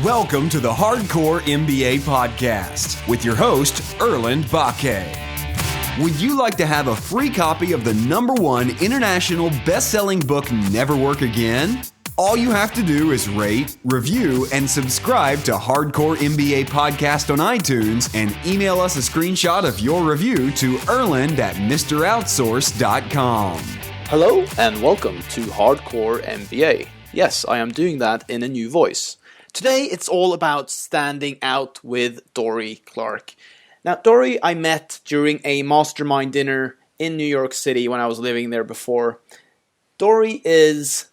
Welcome to the Hardcore MBA podcast with your host, Erlend, Bakke. Would you like to have a free copy of the #1 international best-selling book, Never Work Again? All you have to do is rate, review, and subscribe to Hardcore MBA podcast on iTunes and email us a screenshot of your review to erlend@mroutsource.com. Hello and welcome to Hardcore MBA. Yes, I am doing that in a new voice. Today it's all about standing out with Dorie Clark. Now, Dorie I met during a mastermind dinner in New York City when I was living there before. Dorie is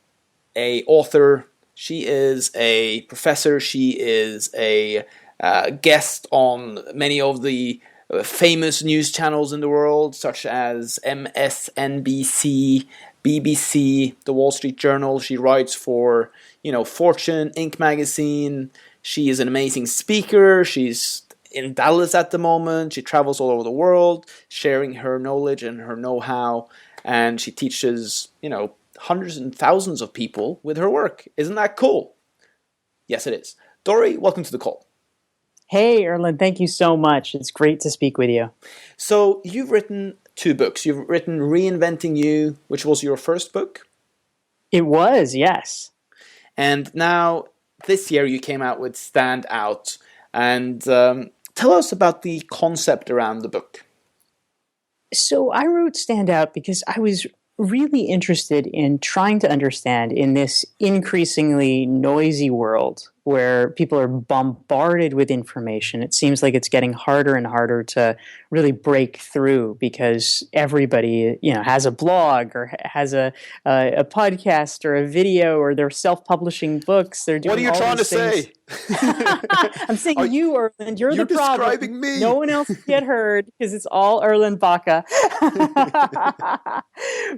an author, she is a professor, she is a guest on many of the famous news channels in the world, such as MSNBC, BBC, The Wall Street Journal. She writes for, Fortune, Inc. magazine. She is an amazing speaker. She's in Dallas at the moment. She travels all over the world, sharing her knowledge and her know-how. And she teaches, hundreds and thousands of people with her work. Isn't that cool? Yes, it is. Dorie, welcome to the call. Hey, Erlend, thank you so much. It's great to speak with you. So you've written 2 books. You've written Reinventing You, which was your first book. It was, yes. And now this year you came out with Stand Out. And tell us about the concept around the book. So I wrote Stand Out because I was really interested in trying to understand in this increasingly noisy world where people are bombarded with information. It seems like it's getting harder and harder to really break through because everybody, has a blog or has a podcast or a video or they're self-publishing books. They're doing. What are you trying to say? I'm saying you, Erlend. You're the problem. You're describing me. No one else can get heard because it's all Erlend Bakke.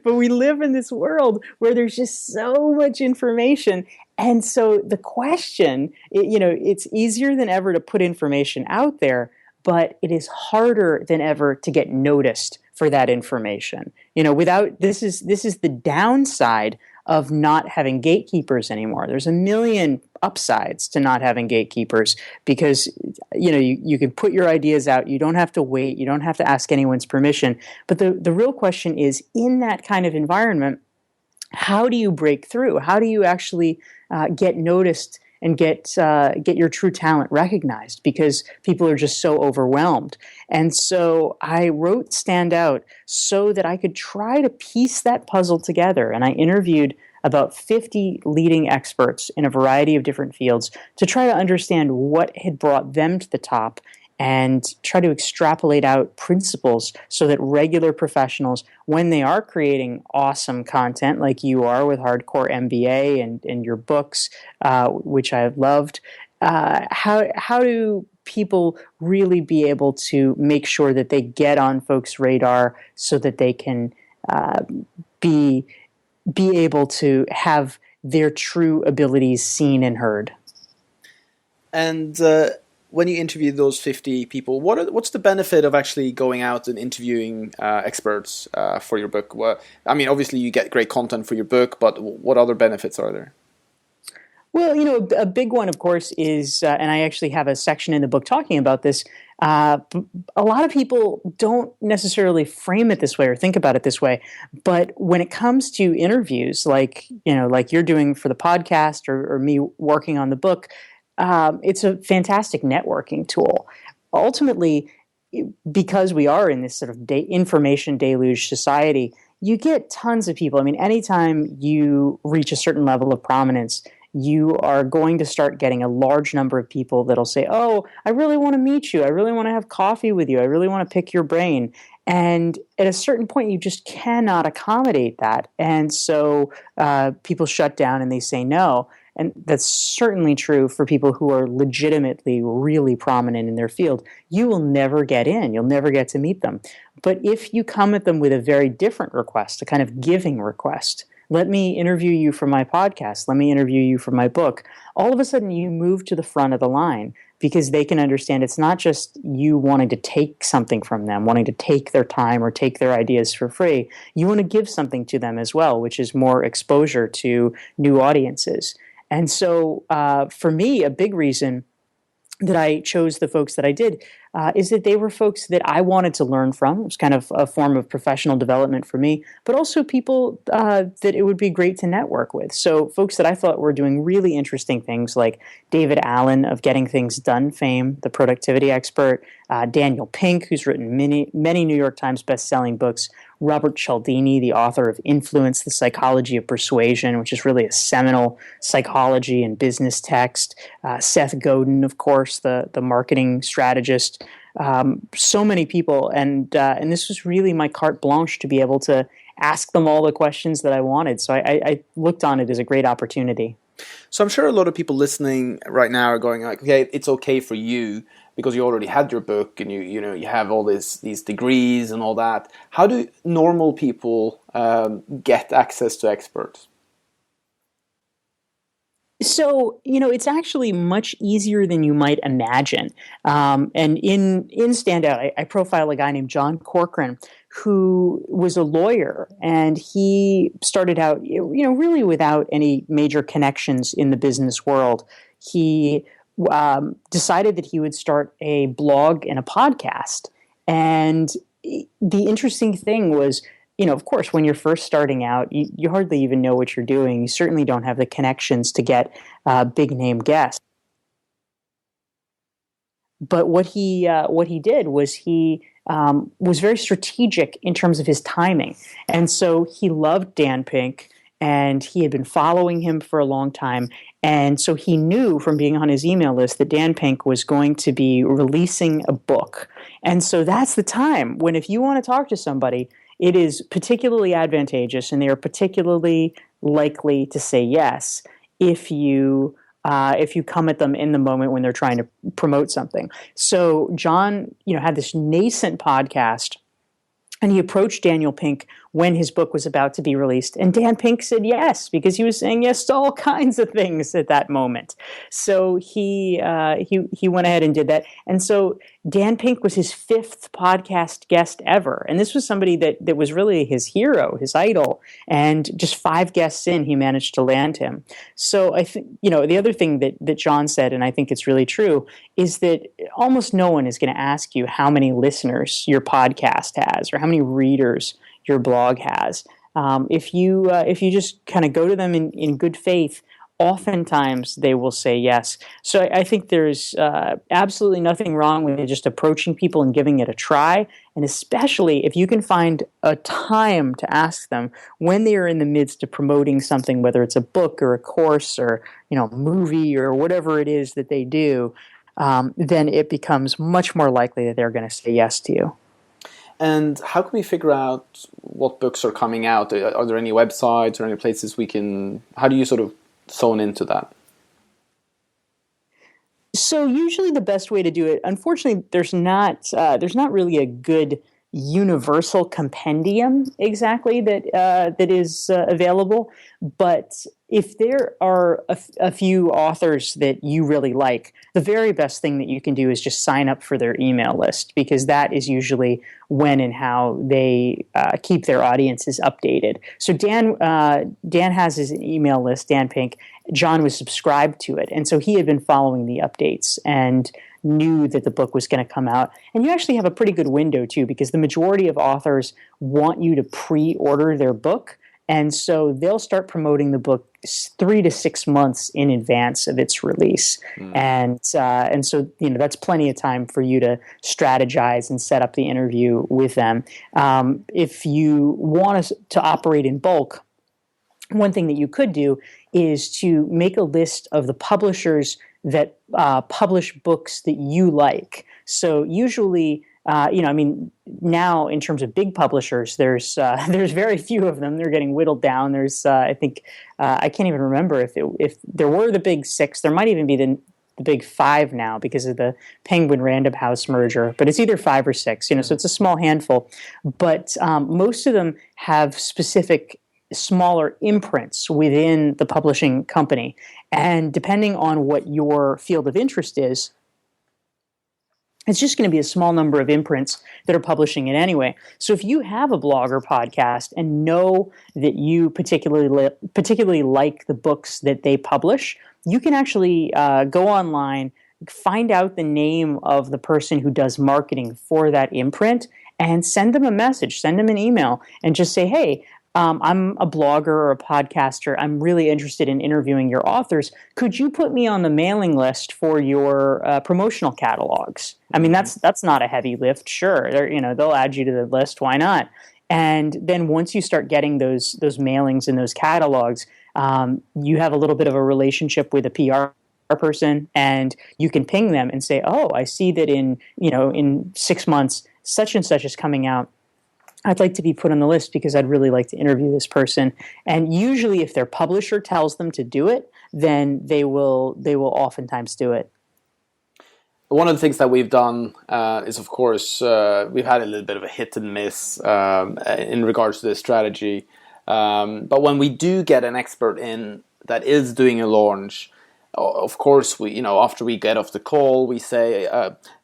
But we live in this world where there's just so much information. And so the question, it's easier than ever to put information out there, but it is harder than ever to get noticed for that information. This is the downside of not having gatekeepers anymore. There's a million upsides to not having gatekeepers because, you can put your ideas out. You don't have to wait. You don't have to ask anyone's permission. But the real question is, in that kind of environment, how do you break through? How do you actually get noticed and get your true talent recognized? Because people are just so overwhelmed. And so I wrote Stand Out so that I could try to piece that puzzle together. And I interviewed about 50 leading experts in a variety of different fields to try to understand what had brought them to the top and try to extrapolate out principles so that regular professionals, when they are creating awesome content like you are with Hardcore MBA and your books, which I have loved, how do people really be able to make sure that they get on folks' radar so that they can be able to have their true abilities seen and heard? And when you interview those 50 people, what's the benefit of actually going out and interviewing experts for your book? Well, obviously you get great content for your book, but what other benefits are there? Well, a big one, of course, is, and I actually have a section in the book talking about this, a lot of people don't necessarily frame it this way or think about it this way, but when it comes to interviews, like you're doing for the podcast or me working on the book, it's a fantastic networking tool. Ultimately, because we are in this sort of information deluge society, you get tons of people. Anytime you reach a certain level of prominence, you are going to start getting a large number of people that'll say, oh, I really want to meet you. I really want to have coffee with you. I really want to pick your brain. And at a certain point, you just cannot accommodate that. And so people shut down and they say no. And that's certainly true for people who are legitimately really prominent in their field. You will never get in. You'll never get to meet them. But if you come at them with a very different request, a kind of giving request, let me interview you for my podcast, let me interview you for my book, all of a sudden you move to the front of the line because they can understand it's not just you wanting to take something from them, wanting to take their time or take their ideas for free. You want to give something to them as well, which is more exposure to new audiences. And so for me, a big reason that I chose the folks that I did is that they were folks that I wanted to learn from. It was kind of a form of professional development for me, but also people that it would be great to network with. So folks that I thought were doing really interesting things, like David Allen of Getting Things Done fame, the productivity expert, Daniel Pink, who's written many New York Times best-selling books, Robert Cialdini, the author of Influence, The Psychology of Persuasion, which is really a seminal psychology and business text. Seth Godin, of course, the marketing strategist. So many people, and this was really my carte blanche to be able to ask them all the questions that I wanted. So I looked on it as a great opportunity. So I'm sure a lot of people listening right now are going like, okay, it's okay for you because you already had your book and you have all these degrees and all that. How do normal people get access to experts? So, it's actually much easier than you might imagine. And in Standout, I profile a guy named John Corcoran, who was a lawyer, and he started out, really without any major connections in the business world. He decided that he would start a blog and a podcast. And the interesting thing was, of course, when you're first starting out, you hardly even know what you're doing. You certainly don't have the connections to get big name guests. But what he did was he was very strategic in terms of his timing. And so he loved Dan Pink, and he had been following him for a long time. And so he knew from being on his email list that Dan Pink was going to be releasing a book. And so that's the time when, if you want to talk to somebody, it is particularly advantageous, and they are particularly likely to say yes if you come at them in the moment when they're trying to promote something. So John, had this nascent podcast, and he approached Daniel Pink when his book was about to be released. And Dan Pink said yes, because he was saying yes to all kinds of things at that moment. So he went ahead and did that. And so Dan Pink was his 5th podcast guest ever. And this was somebody that was really his hero, his idol. And just 5 guests in, he managed to land him. So I think, the other thing that John said, and I think it's really true, is that almost no one is going to ask you how many listeners your podcast has or how many readers your blog has. If you just kind of go to them in good faith, oftentimes they will say yes. So I think there's absolutely nothing wrong with just approaching people and giving it a try, and especially if you can find a time to ask them when they are in the midst of promoting something, whether it's a book or a course or movie or whatever it is that they do, then it becomes much more likely that they're going to say yes to you. And how can we figure out what books are coming out? Are there any websites or any places how do you sort of zone into that? So usually the best way to do it, unfortunately, there's not really a good universal compendium exactly that is available. But if there are a few authors that you really like, the very best thing that you can do is just sign up for their email list, because that is usually when and how they keep their audiences updated. So Dan has his email list, Dan Pink. John was subscribed to it, and so he had been following the updates and knew that the book was going to come out. And you actually have a pretty good window too, because the majority of authors want you to pre-order their book. And so they'll start promoting the book 3 to 6 months in advance of its release. And so, that's plenty of time for you to strategize and set up the interview with them. If you want to operate in bulk, one thing that you could do is to make a list of the publishers that publish books that you like. So usually, now in terms of big publishers, there's very few of them. They're getting whittled down. There's, I think, I can't even remember if there were the big 6. There might even be the big 5 now because of the Penguin Random House merger. But it's either 5 or 6. So it's a small handful. But most of them have specific smaller imprints within the publishing company. And depending on what your field of interest is, it's just going to be a small number of imprints that are publishing it anyway. So if you have a blog or podcast and know that you particularly like the books that they publish, you can actually go online, find out the name of the person who does marketing for that imprint, and send them a message, send them an email, and just say, hey, I'm a blogger or a podcaster. I'm really interested in interviewing your authors. Could you put me on the mailing list for your promotional catalogs? I mean, that's not a heavy lift. Sure, they'll add you to the list. Why not? And then once you start getting those mailings and those catalogs, you have a little bit of a relationship with a PR person, and you can ping them and say, "Oh, I see that in 6 months, such and such is coming out. I'd like to be put on the list because I'd really like to interview this person." And usually if their publisher tells them to do it, then they will oftentimes do it. One of the things that we've done is, of course, we've had a little bit of a hit and miss in regards to this strategy. But when we do get an expert in that is doing a launch, of course, after we get off the call, we say,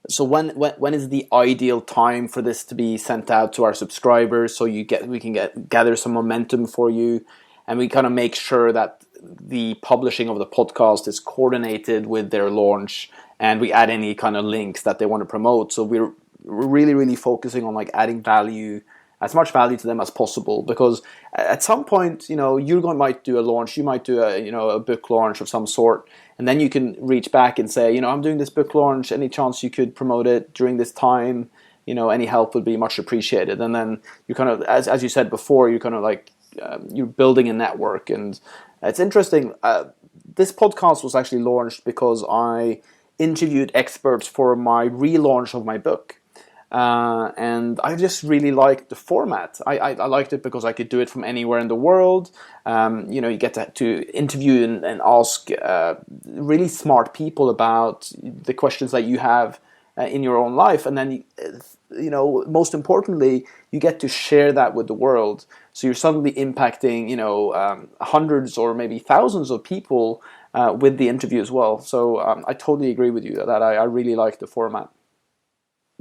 so when is the ideal time for this to be sent out to our subscribers? So we can gather some momentum for you, and we kind of make sure that the publishing of the podcast is coordinated with their launch, and we add any kind of links that they want to promote. So we're really, really focusing on adding value, as much value to them as possible, because at some point, might do a launch, you might do a book launch of some sort, and then you can reach back and say, I'm doing this book launch, any chance you could promote it during this time, any help would be much appreciated. And then you kind of, as you said before, you kind of you're building a network. And it's interesting, this podcast was actually launched because I interviewed experts for my relaunch of my book. And I just really liked the format. I liked it because I could do it from anywhere in the world. You get to interview and ask really smart people about the questions that you have in your own life. And then, most importantly, you get to share that with the world. So you're suddenly impacting, hundreds or maybe thousands of people with the interview as well. So I totally agree with you that I really like the format.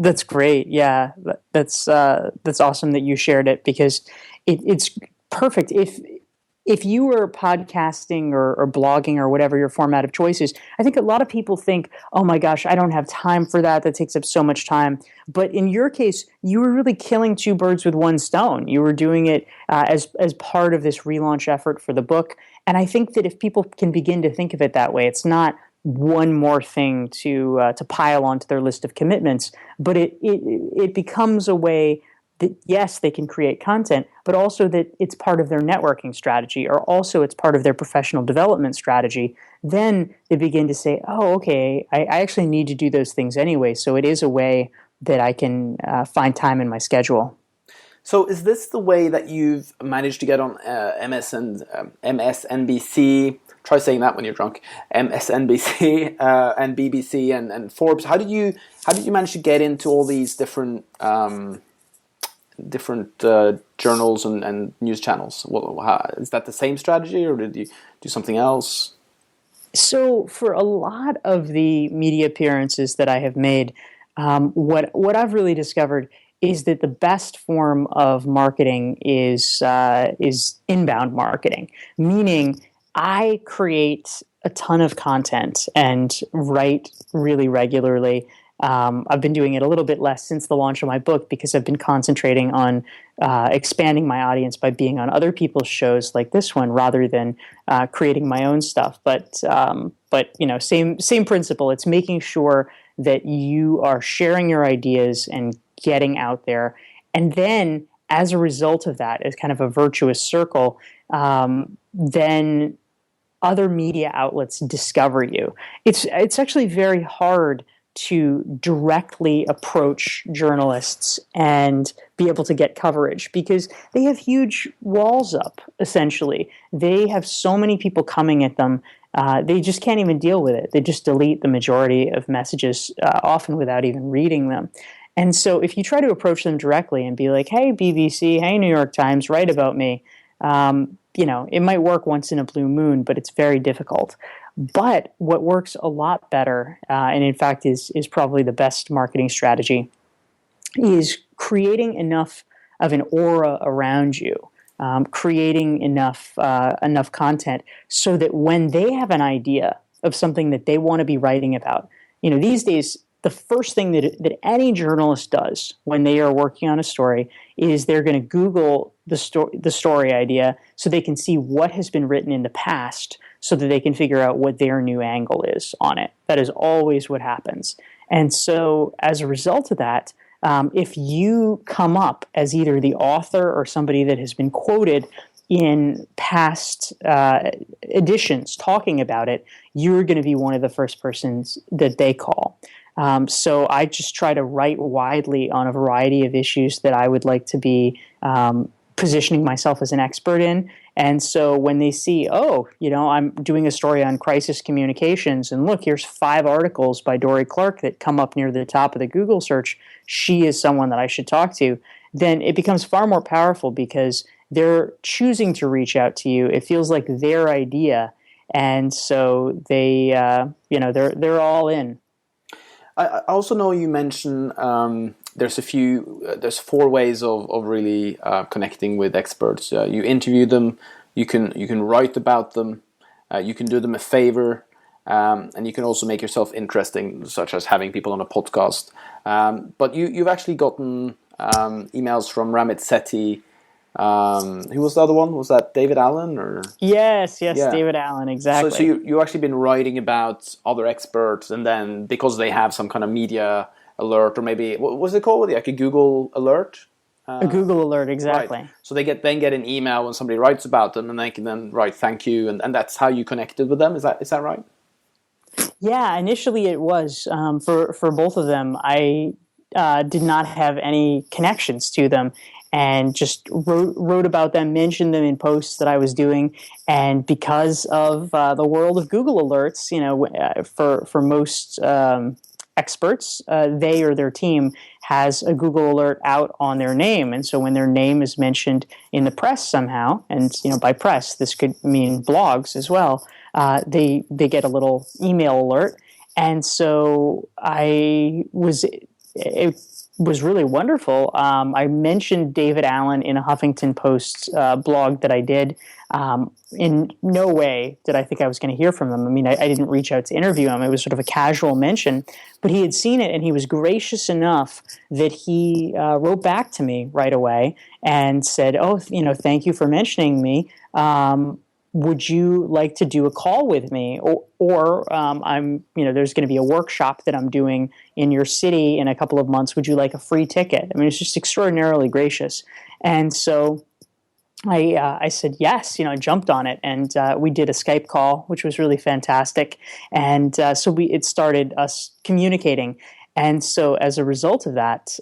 That's great. Yeah, that's awesome that you shared it, because it's perfect. If you were podcasting or blogging or whatever your format of choice is, I think a lot of people think, oh my gosh, I don't have time for that. That takes up so much time. But in your case, you were really killing two birds with one stone. You were doing it as part of this relaunch effort for the book. And I think that if people can begin to think of it that way, it's not one more thing to pile onto their list of commitments, but it becomes a way that, yes, they can create content, but also that it's part of their networking strategy, or also it's part of their professional development strategy. Then they begin to say, oh, okay, I actually need to do those things anyway, so it is a way that I can find time in my schedule. So is this the way that you've managed to get on MSNBC? Try saying that when you're drunk. MSNBC and BBC and Forbes. How did you manage to get into all these different journals and news channels? Is that the same strategy, or did you do something else? So for a lot of the media appearances that I have made, what I've really discovered is that the best form of marketing is inbound marketing, meaning I create a ton of content and write really regularly. I've been doing it a little bit less since the launch of my book, because I've been concentrating on expanding my audience by being on other people's shows like this one, rather than creating my own stuff. But same principle. It's making sure that you are sharing your ideas and getting out there, and then as a result of that, as kind of a virtuous circle, then other media outlets discover you. It's actually very hard to directly approach journalists and be able to get coverage, because they have huge walls up, essentially. They have so many people coming at them, they just can't even deal with it. They just delete the majority of messages, often without even reading them. And so if you try to approach them directly and be like, hey, BBC, hey, New York Times, write about me, it might work once in a blue moon, but it's very difficult. But what works a lot better, and in fact is probably the best marketing strategy, is creating enough of an aura around you, creating enough content so that when they have an idea of something that they want to be writing about, these days the first thing that any journalist does when they are working on a story is they're going to Google the story idea so they can see what has been written in the past so that they can figure out what their new angle is on it. That is always what happens. And so as a result of that, if you come up as either the author or somebody that has been quoted in past editions talking about it, you're going to be one of the first persons that they call. So I just try to write widely on a variety of issues that I would like to be positioning myself as an expert in. And so when they see, I'm doing a story on crisis communications, and look, here's 5 articles by Dorie Clark that come up near the top of the Google search, she is someone that I should talk to, then it becomes far more powerful because they're choosing to reach out to you. It feels like their idea. And so they're all in. I also know you mentioned there's 4 ways of really connecting with experts. You interview them, you can write about them, you can do them a favor, and you can also make yourself interesting, such as having people on a podcast. But you've actually gotten emails from Ramit Sethi. Who was the other one? Was that David Allen or? Yes, yeah. David Allen, exactly. So you've actually been writing about other experts, and then because they have some kind of media alert, or maybe what was it called? Like a Google alert. A Google alert, exactly. Right. So they get an email when somebody writes about them, and they can then write thank you, and that's how you connected with them. Is that right? Yeah, initially it was for both of them. I did not have any connections to them, and just wrote about them, mentioned them in posts that I was doing. And because of the world of Google alerts, for most experts, they or their team has a Google alert out on their name. And so when their name is mentioned in the press somehow, and by press, this could mean blogs as well, they get a little email alert. And so it was really wonderful. I mentioned David Allen in a Huffington Post blog that I did. In no way did I think I was going to hear from him. I mean, I didn't reach out to interview him. It was sort of a casual mention, but he had seen it, and he was gracious enough that he wrote back to me right away and said, thank you for mentioning me. Would you like to do a call with me? Or there's going to be a workshop that I'm doing in your city in a couple of months. Would you like a free ticket? I mean, it's just extraordinarily gracious. And so I said yes, I jumped on it, and we did a Skype call, which was really fantastic. And so it started us communicating. And so as a result of that,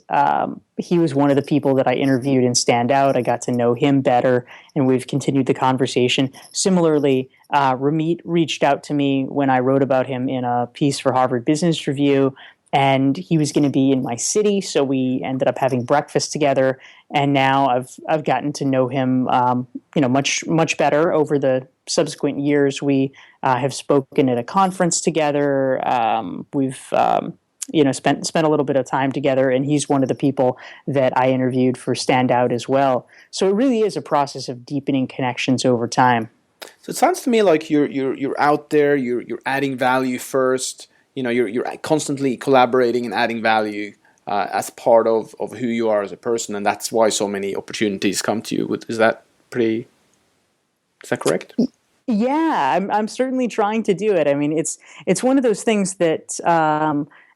he was one of the people that I interviewed in Stand Out. I got to know him better, and we've continued the conversation. Similarly, Ramit reached out to me when I wrote about him in a piece for Harvard Business Review, and he was going to be in my city, so we ended up having breakfast together. And now I've gotten to know him, much better over the subsequent years. We have spoken at a conference together. We've spent a little bit of time together, and he's one of the people that I interviewed for Stand Out as well. So it really is a process of deepening connections over time. So it sounds to me like you're out there, you're adding value first. You're constantly collaborating and adding value as part of who you are as a person, and that's why so many opportunities come to you. Is that correct? Yeah, I'm certainly trying to do it. I mean, it's one of those things that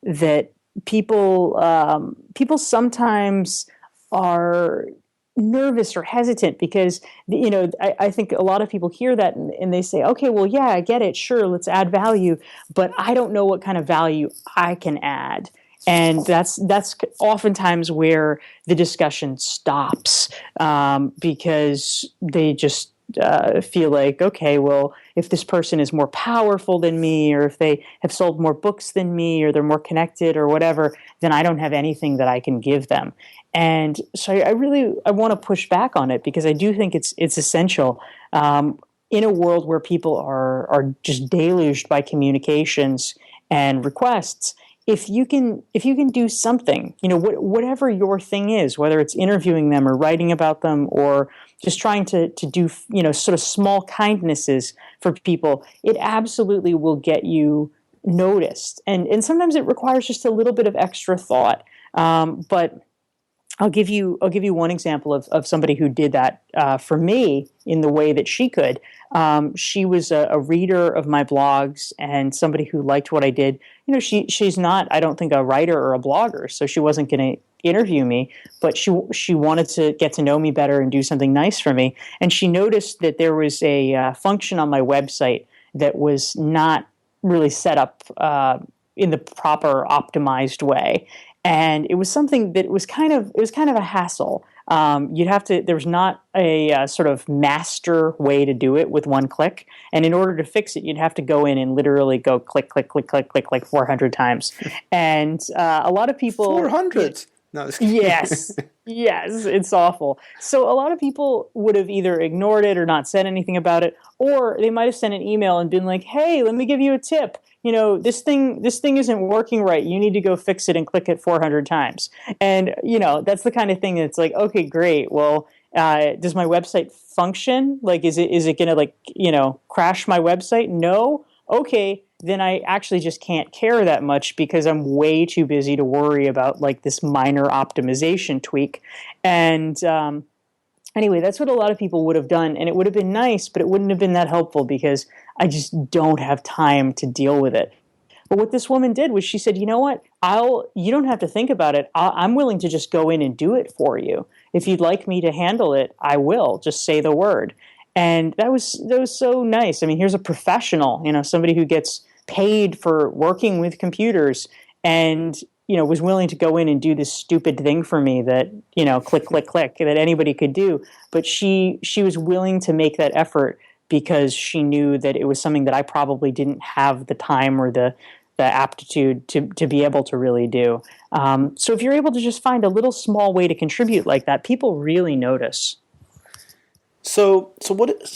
that people sometimes are nervous or hesitant because, I think a lot of people hear that and they say, okay, well, yeah, I get it. Sure, let's add value, but I don't know what kind of value I can add. And that's oftentimes where the discussion stops because they just feel like, okay, well, if this person is more powerful than me, or if they have sold more books than me, or they're more connected or whatever, then I don't have anything that I can give them. And so I want to push back on it because I do think it's essential. in a world where people are just deluged by communications and requests, if you can do something, whatever your thing is, whether it's interviewing them or writing about them or just trying to do, sort of small kindnesses for people, it absolutely will get you noticed. And sometimes it requires just a little bit of extra thought. But I'll give you one example of somebody who did that for me in the way that she could. She was a reader of my blogs and somebody who liked what I did. She's not, I don't think, a writer or a blogger, so she wasn't going to interview me, but she wanted to get to know me better and do something nice for me. And she noticed that there was a function on my website that was not really set up in the proper optimized way. And it was something that was kind of a hassle. There was not a sort of master way to do it with one click. And in order to fix it, you'd have to go in and literally go click, click, click, click, click, like 400 times. And a lot of people... 400? No, yes, it's awful. So a lot of people would have either ignored it or not said anything about it, or they might have sent an email and been like, "Hey, let me give you a tip. This thing isn't working right. You need to go fix it and click it 400 times." And that's the kind of thing that's like, okay, great. Well, does my website function? Like, is it going to crash my website? No. Okay. Then I actually just can't care that much because I'm way too busy to worry about like this minor optimization tweak. And anyway, that's what a lot of people would have done. And it would have been nice, but it wouldn't have been that helpful because I just don't have time to deal with it. But what this woman did was she said, you know what? You don't have to think about it. I'm willing to just go in and do it for you. If you'd like me to handle it, I will. Just say the word. And that was so nice. I mean, here's a professional, somebody who gets paid for working with computers and, was willing to go in and do this stupid thing for me that, click, click, click, that anybody could do. But she was willing to make that effort because she knew that it was something that I probably didn't have the time or the aptitude to be able to really do. So if you're able to just find a little small way to contribute like that, people really notice. So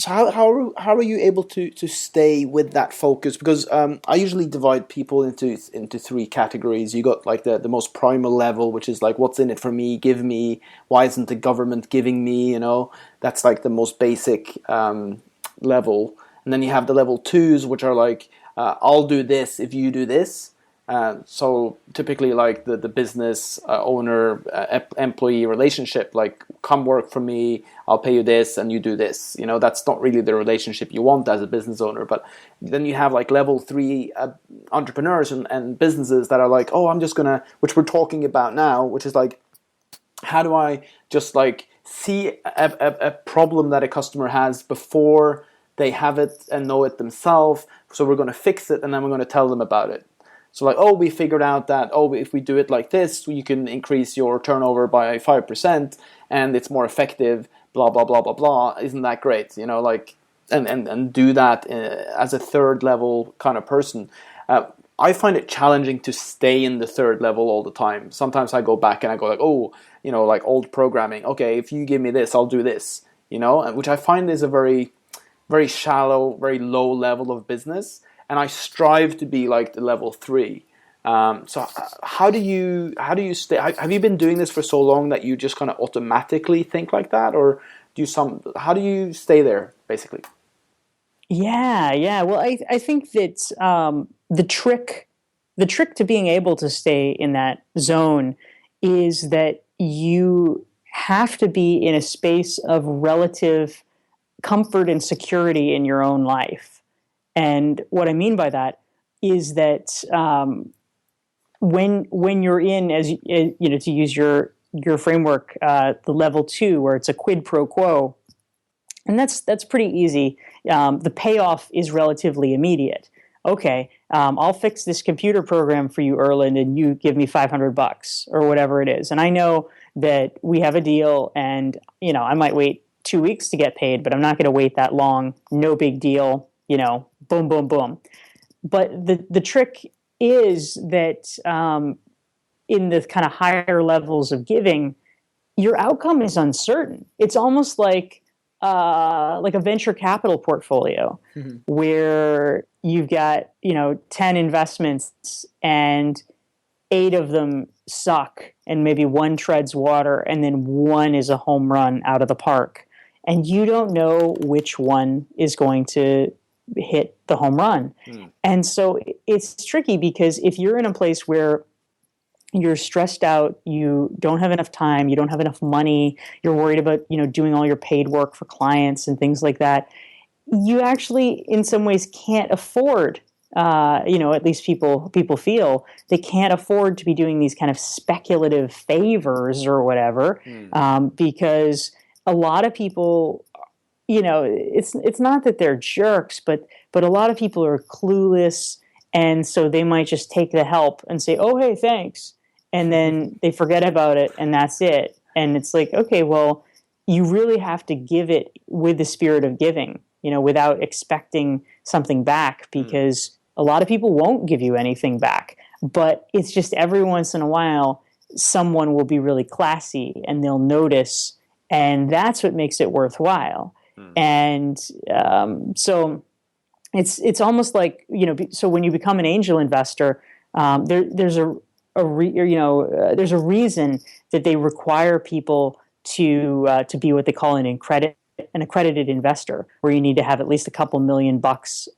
how are you able to stay with that focus? Because I usually divide people into three categories. You got like the most primal level, which is like, what's in it for me? Give me. Why isn't the government giving me? That's like the most basic level. And then you have the level 2s, which are like, I'll do this if you do this. So typically like the business owner employee relationship, like come work for me, I'll pay you this and you do this. That's not really the relationship you want as a business owner. But then you have like level 3 entrepreneurs and businesses that are like, oh, I'm just gonna, which we're talking about now, which is like, how do I just like see a problem that a customer has before they have it and know it themselves. So we're going to fix it and then we're going to tell them about it. So like, we figured out that, if we do it like this, you can increase your turnover by 5% and it's more effective, blah, blah, blah, blah, blah. Isn't that great? And do that as a third level kind of person. I find it challenging to stay in the third level all the time. Sometimes I go back and I go like, like old programming. Okay, if you give me this, I'll do this, which I find is a very, very shallow, very low level of business. And I strive to be like the level 3. So how do you stay? Have you been doing this for so long that you just kind of automatically think like that, or how do you stay there basically? Yeah. Well, I think that the trick to being able to stay in that zone is that you have to be in a space of relative comfort and security in your own life. And what I mean by that is that when you're in, as to use your framework, the level 2, where it's a quid pro quo, and that's pretty easy. The payoff is relatively immediate. Okay, I'll fix this computer program for you, Erlend, and you give me $500 or whatever it is. And I know that we have a deal, and I might wait 2 weeks to get paid, but I'm not going to wait that long. No big deal. Boom, boom, boom. But the trick is that in the kind of higher levels of giving, your outcome is uncertain. It's almost like like a venture capital portfolio where you've got, 10 investments and 8 of them suck and maybe one treads water and then one is a home run out of the park. And you don't know which one is going to hit the home run. And so it's tricky because if you're in a place where you're stressed out, you don't have enough time, you don't have enough money, you're worried about, doing all your paid work for clients and things like that, you actually in some ways can't afford, at least people feel they can't afford to be doing these kind of speculative favors or whatever, because a lot of people, it's not that they're jerks, but a lot of people are clueless, and so they might just take the help and say, "Oh, hey, thanks," and then they forget about it, and that's it. And it's like, okay, well, you really have to give it with the spirit of giving, without expecting something back, because a lot of people won't give you anything back. But it's just every once in a while, someone will be really classy and they'll notice, and that's what makes it worthwhile. And so it's almost like, so when you become an angel investor, there's a reason that they require people to be what they call an accredited investor, where you need to have at least a couple $1 million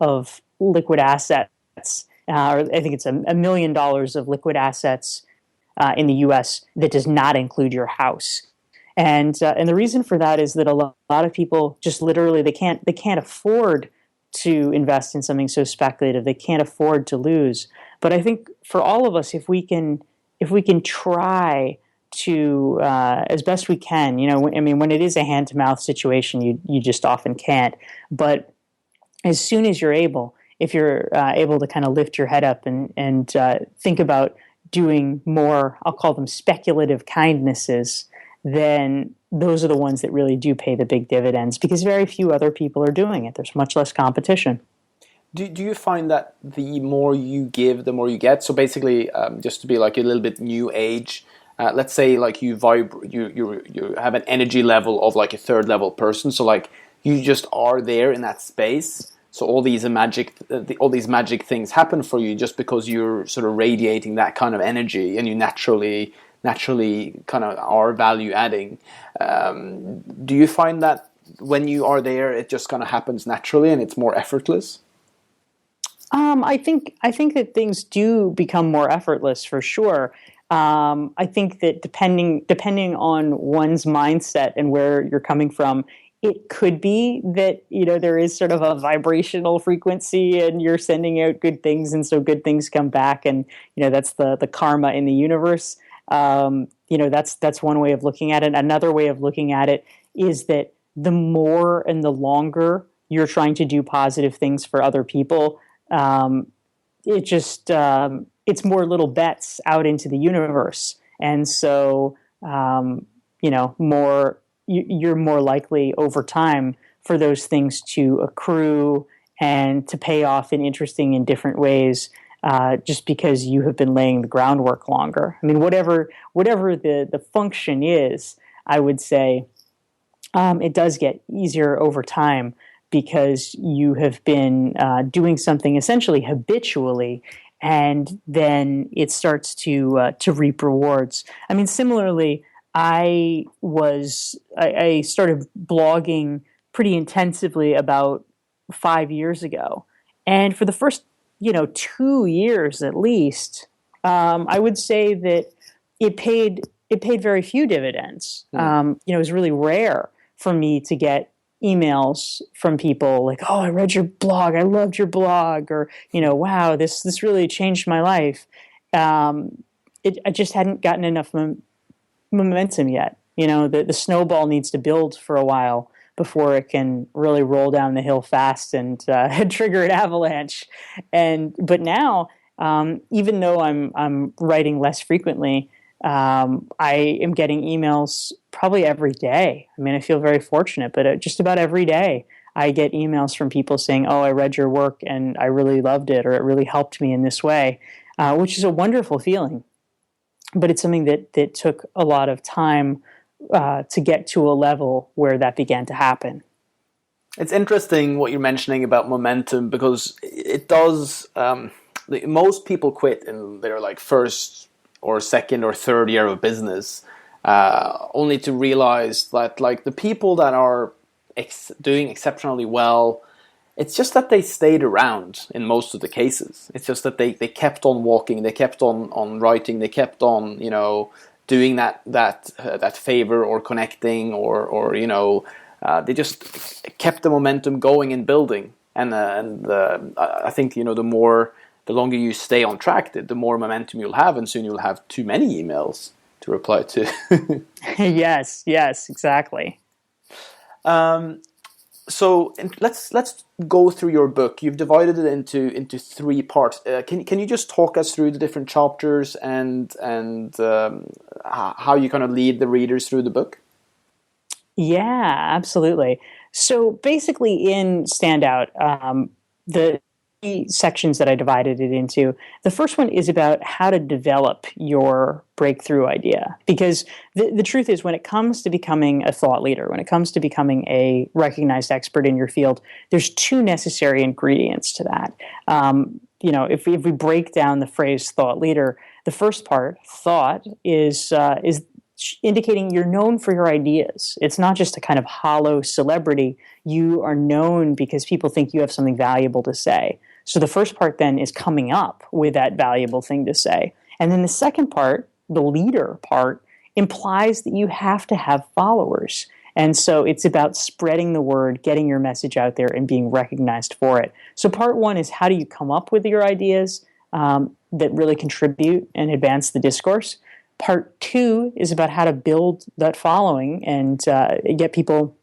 of liquid assets, or I think it's $1 million of liquid assets in the U.S. that does not include your house. And the reason for that is that a lot of people just literally they can't afford to invest in something so speculative. They can't afford to lose. But I think for all of us, if we can try to as best we can, when it is a hand to mouth situation, you just often can't. But as soon as you're able, if you're able to kind of lift your head up and think about doing more, I'll call them speculative kindnesses, then those are the ones that really do pay the big dividends, because very few other people are doing it. There's much less competition. Do you find that the more you give, the more you get? So basically, just to be like a little bit new age, let's say like you have an energy level of like a third level person. So like you just are there in that space. So all these magic things happen for you just because you're sort of radiating that kind of energy, and you naturally kind of are value adding. Do you find that when you are there, it just kind of happens naturally and it's more effortless? I think that things do become more effortless for sure. I think that depending on one's mindset and where you're coming from, it could be that there is sort of a vibrational frequency and you're sending out good things, and so good things come back, and that's the karma in the universe. That's one way of looking at it. Another way of looking at it is that the more and the longer you're trying to do positive things for other people, it's more little bets out into the universe, and so you're more likely over time for those things to accrue and to pay off in interesting and different ways. Just because you have been laying the groundwork longer. I mean, whatever the function is, I would say it does get easier over time because you have been doing something essentially habitually, and then it starts to reap rewards. I mean, similarly, I started blogging pretty intensively about 5 years ago, and for the first 2 years at least, I would say that it paid very few dividends. It was really rare for me to get emails from people like, "Oh, I read your blog. I loved your blog," or "Wow, this really changed my life." I just hadn't gotten enough momentum yet. The snowball needs to build for a while before it can really roll down the hill fast and trigger an avalanche. But now, even though I'm writing less frequently, I am getting emails probably every day. I mean, I feel very fortunate, but just about every day I get emails from people saying, "Oh, I read your work and I really loved it," or "It really helped me in this way," which is a wonderful feeling. But it's something that took a lot of time to get to a level where that began to happen. It's interesting what you're mentioning about momentum, because it does. Most people quit in their like first or second or third year of business, only to realize that like the people that are doing exceptionally well, it's just that they stayed around in most of the cases. It's just that they kept on walking, they kept on writing, they kept on doing that favor or connecting or they just kept the momentum going and building. And I think the longer you stay on track, the more momentum you'll have, and soon you'll have too many emails to reply to. Yes, exactly. So let's go through your book. You've divided it into 3 parts. Can you just talk us through the different chapters and how you kind of lead the readers through the book? Yeah, absolutely. So basically, in Standout, the sections that I divided it into. The first one is about how to develop your breakthrough idea. Because the truth is, when it comes to becoming a thought leader, when it comes to becoming a recognized expert in your field, there's 2 necessary ingredients to that. If we break down the phrase thought leader, the first part, thought, is indicating you're known for your ideas. It's not just a kind of hollow celebrity. You are known because people think you have something valuable to say. So the first part then is coming up with that valuable thing to say. And then the second part, the leader part, implies that you have to have followers. And so it's about spreading the word, getting your message out there, and being recognized for it. So part 1 is how do you come up with your ideas that really contribute and advance the discourse. Part 2 is about how to build that following and get people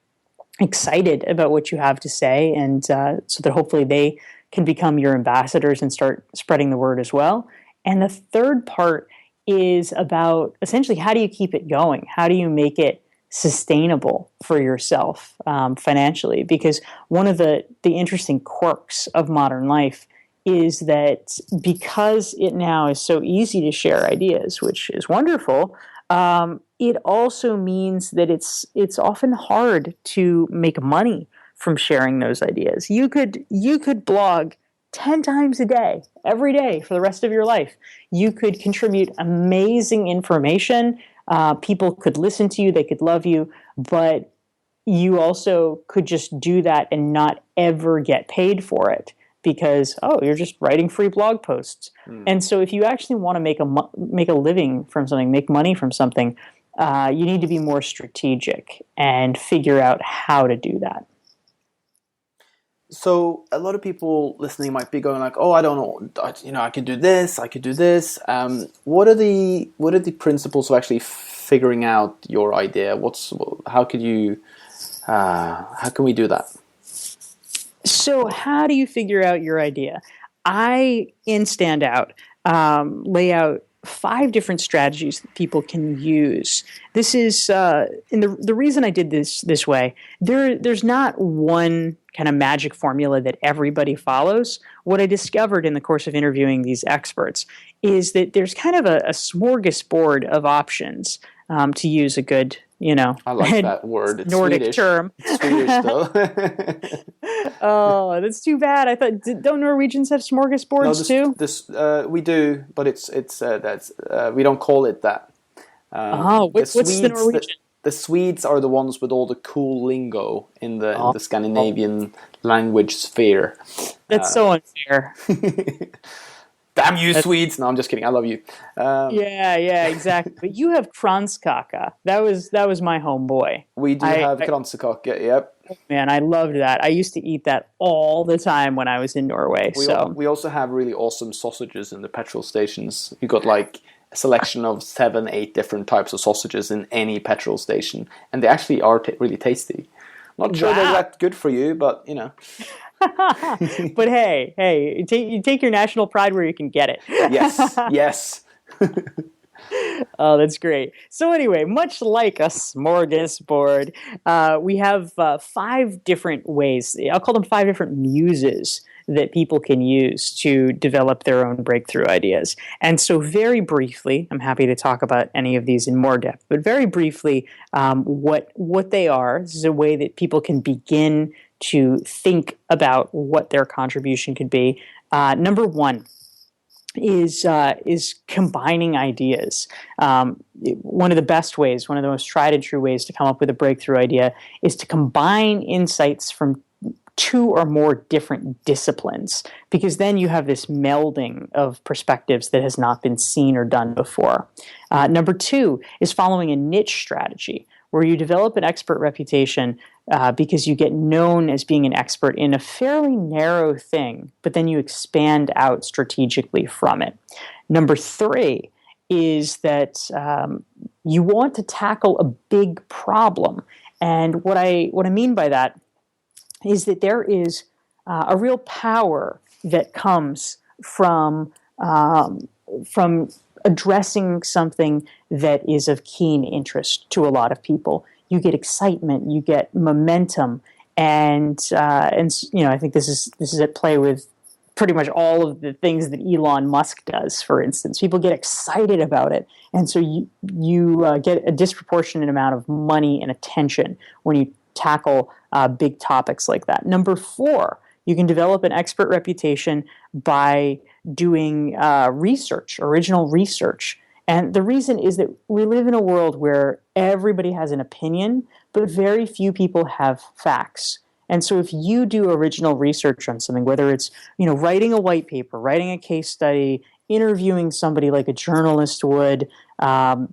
excited about what you have to say, and so that hopefully they can become your ambassadors and start spreading the word as well. And the third part is about essentially how do you keep it going? How do you make it sustainable for yourself financially? Because one of the interesting quirks of modern life is that because it now is so easy to share ideas, which is wonderful, it also means that it's often hard to make money from sharing those ideas. You could blog 10 times a day, every day for the rest of your life. You could contribute amazing information. People could listen to you, they could love you, but you also could just do that and not ever get paid for it. Because, you're just writing free blog posts. And so if you actually want to make a living from something, make money from something, you need to be more strategic and figure out how to do that. So a lot of people listening might be going like, I don't know, I could do this, I could do this. What are the principles of actually figuring out your idea? How can we do that? So how do you figure out your idea? In Standout, lay out 5 different strategies that people can use. This is, and the reason I did this way, there's not one kind of magic formula that everybody follows. What I discovered in the course of interviewing these experts is that there's kind of a smorgasbord of options to use a good, I like that word. It's Nordic Swedish. term. It's Swedish though. Oh, that's too bad. I thought, don't Norwegians have smorgasbords too? We do, but it's we don't call it that. What's the Norwegian? The Swedes are the ones with all the cool lingo in the Scandinavian language sphere. That's so unfair. Damn you, Swedes! No, I'm just kidding. I love you. Yeah, exactly. But you have kranskaka. That was my homeboy. We do have kransekake. Yep. Man, I loved that. I used to eat that all the time when I was in Norway. We also have really awesome sausages in the petrol stations. You got like a selection of 7, 8 different types of sausages in any petrol station, and they actually are really tasty. Not sure they're that good for you, but But hey, you take your national pride where you can get it. Yes. Oh, that's great. So anyway, much like a smorgasbord, we have 5 different ways. I'll call them 5 different muses that people can use to develop their own breakthrough ideas. And so very briefly, I'm happy to talk about any of these in more depth, but very briefly, what they are. This is a way that people can begin to think about what their contribution could be. Number one is combining ideas. One of the best ways, one of the most tried and true ways to come up with a breakthrough idea is to combine insights from two or more different disciplines, because then you have this melding of perspectives that has not been seen or done before. Number two is following a niche strategy, where you develop an expert reputation because you get known as being an expert in a fairly narrow thing, but then you expand out strategically from it. Number three is that you want to tackle a big problem. And what I mean by that is that there is a real power that comes from addressing something that is of keen interest to a lot of people. You get excitement, you get momentum, and I think this is at play with pretty much all of the things that Elon Musk does. For instance, people get excited about it, and so you get a disproportionate amount of money and attention when you tackle big topics like that. Number four, you can develop an expert reputation by doing research, original research. And the reason is that we live in a world where everybody has an opinion, but very few people have facts. And so if you do original research on something, whether it's writing a white paper, writing a case study, interviewing somebody like a journalist would,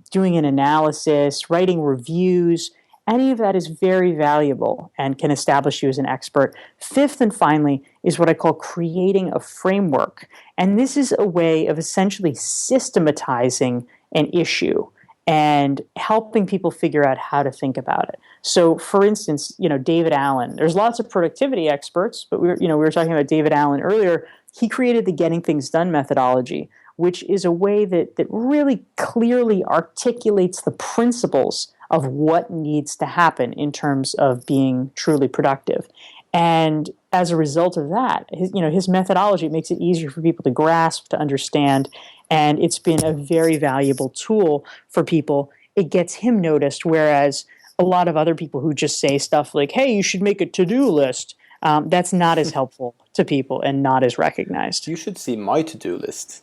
doing an analysis, writing reviews, any of that is very valuable and can establish you as an expert. Fifth and finally is what I call creating a framework. And this is a way of essentially systematizing an issue and helping people figure out how to think about it. So, for instance, David Allen. There's lots of productivity experts, but we were talking about David Allen earlier. He created the Getting Things Done methodology, which is a way that really clearly articulates the principles of what needs to happen in terms of being truly productive. And as a result of that, his methodology makes it easier for people to grasp, to understand, and it's been a very valuable tool for people. It gets him noticed, whereas a lot of other people who just say stuff like, hey, you should make a to-do list, that's not as helpful to people and not as recognized. You should see my to-do list.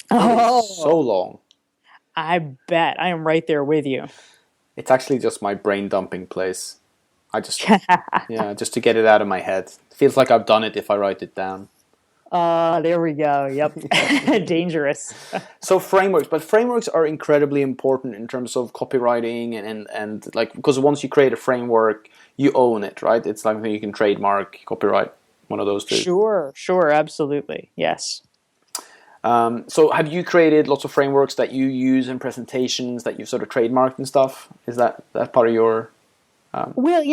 Oh, it's so long. I bet. I am right there with you. It's actually just my brain dumping place. I just, just to get it out of my head. It feels like I've done it if I write it down. There we go. Yep. Dangerous. So frameworks are incredibly important in terms of copywriting and like, because once you create a framework, you own it, right? It's like you can trademark, copyright, one of those two. Sure, absolutely. Yes. So have you created lots of frameworks that you use in presentations that you've sort of trademarked and stuff? Is that part of your... Well,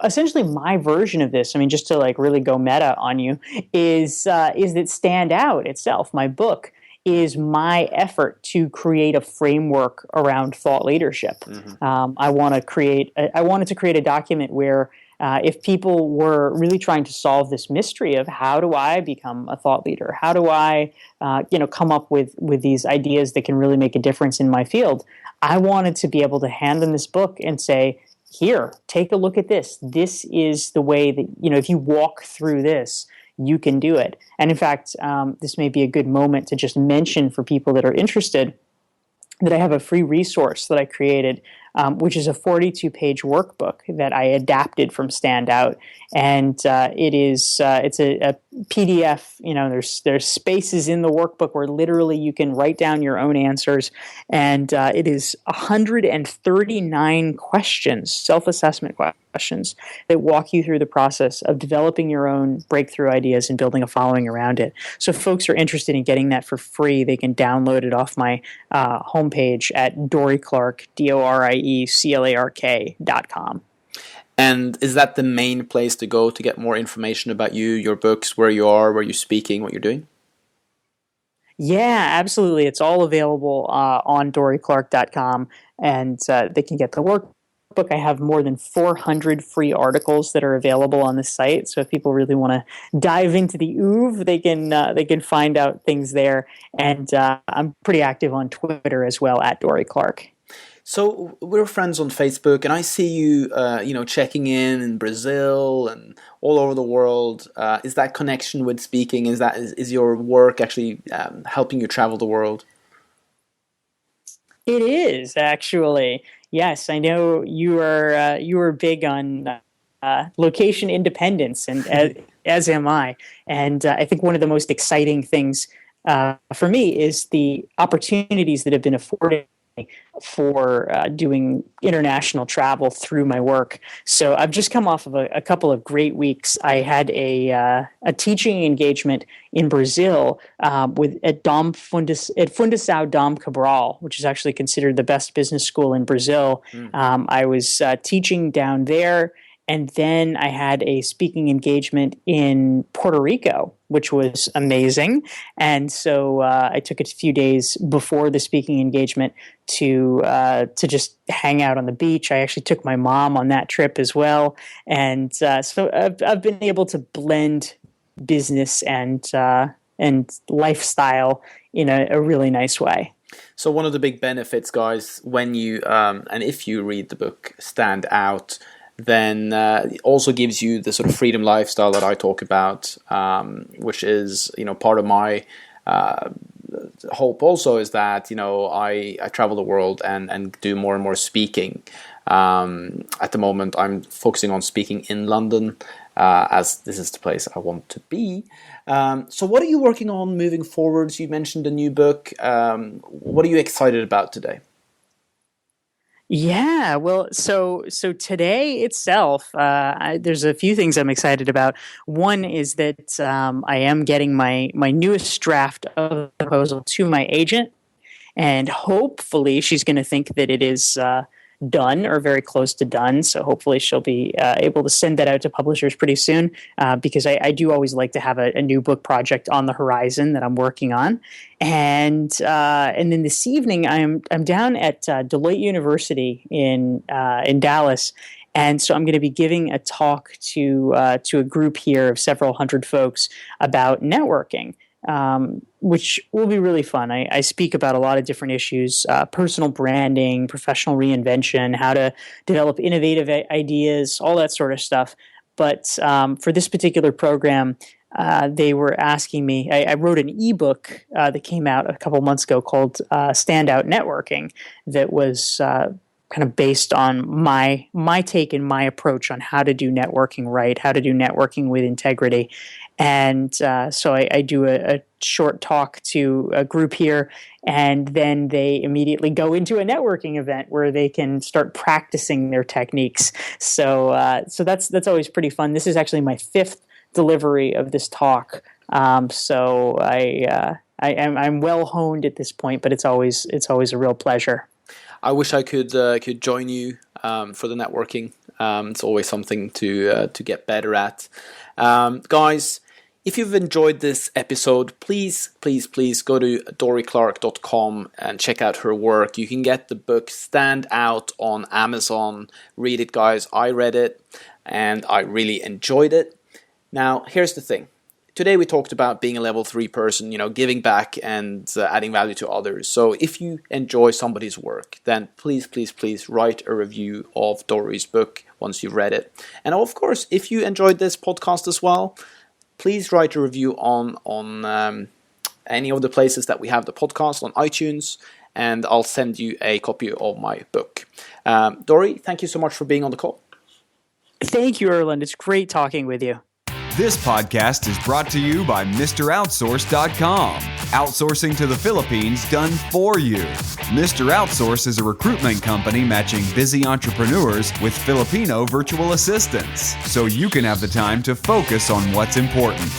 essentially my version of this, just to like really go meta on you, is that Stand Out itself, my book, is my effort to create a framework around thought leadership. Mm-hmm. I wanted to create a document where if people were really trying to solve this mystery of how do I become a thought leader, how do I, come up with these ideas that can really make a difference in my field, I wanted to be able to hand them this book and say, here, take a look at this. This is the way that, if you walk through this, you can do it. And in fact, this may be a good moment to just mention for people that are interested that I have a free resource that I created, which is a 42-page workbook that I adapted from Stand Out, and it's a PDF. There's spaces in the workbook where literally you can write down your own answers, and it is 139 questions, self-assessment questions that walk you through the process of developing your own breakthrough ideas and building a following around it. So if folks are interested in getting that for free, they can download it off my homepage at DorieClark, DorieClark.com. And is that the main place to go to get more information about you, your books, where you are, where you're speaking, what you're doing? Yeah, absolutely. It's all available on DorieClark.com, and they can get the workbook. I have more than 400 free articles that are available on the site. So if people really want to dive into the oeuvre, they can find out things there. And I'm pretty active on Twitter as well, at Dorie Clark. So we're friends on Facebook, and I see you, checking in Brazil and all over the world. Is that connection with speaking? Is your work actually helping you travel the world? It is actually. Yes, I know you are big on location independence, and as am I. And I think one of the most exciting things for me is the opportunities that have been afforded for doing international travel through my work. So I've just come off of a couple of great weeks. I had a teaching engagement in Brazil at Fundação Dom Cabral, which is actually considered the best business school in Brazil. I was teaching down there. And then I had a speaking engagement in Puerto Rico, which was amazing. And so I took a few days before the speaking engagement to just hang out on the beach. I actually took my mom on that trip as well. And so I've been able to blend business and lifestyle in a really nice way. So one of the big benefits, guys, when you and if you read the book Stand Out, then it also gives you the sort of freedom lifestyle that I talk about, which is, part of my hope also is that, I travel the world and do more and more speaking. At the moment, I'm focusing on speaking in London, as this is the place I want to be. So what are you working on moving forwards? You mentioned a new book. What are you excited about today? Yeah, well, so today itself, there's a few things I'm excited about. One is that I am getting my newest draft of the proposal to my agent, and hopefully she's going to think that it is done or very close to done. So hopefully she'll be able to send that out to publishers pretty soon, because I do always like to have a new book project on the horizon that I'm working on. And then this evening I'm down at Deloitte University in Dallas. And so I'm going to be giving a talk to a group here of several hundred folks about networking, which will be really fun. I speak about a lot of different issues, personal branding, professional reinvention, how to develop innovative ideas, all that sort of stuff. But for this particular program, they were asking me, I wrote an ebook that came out a couple months ago called Standout Networking that was kind of based on my take and my approach on how to do networking right, how to do networking with integrity. And so I do a short talk to a group here, and then they immediately go into a networking event where they can start practicing their techniques. So that's always pretty fun. This is actually my 5th delivery of this talk. So I'm well honed at this point, but it's always a real pleasure. I wish I could join you for the networking. It's always something to get better at. Guys, if you've enjoyed this episode, please go to dorieclark.com and check out her work. You can get the book Stand Out on Amazon. Read it, guys. I read it and I really enjoyed it. Now, here's the thing. Today we talked about being a level 3 person, giving back and adding value to others. So if you enjoy somebody's work, then please write a review of Dorie's book once you've read it. And of course, if you enjoyed this podcast as well, please write a review on any of the places that we have the podcast, on iTunes, and I'll send you a copy of my book. Dorie, thank you so much for being on the call. Thank you, Erlend. It's great talking with you. This podcast is brought to you by MrOutsource.com. Outsourcing to the Philippines done for you. Mr. Outsource is a recruitment company matching busy entrepreneurs with Filipino virtual assistants, so you can have the time to focus on what's important.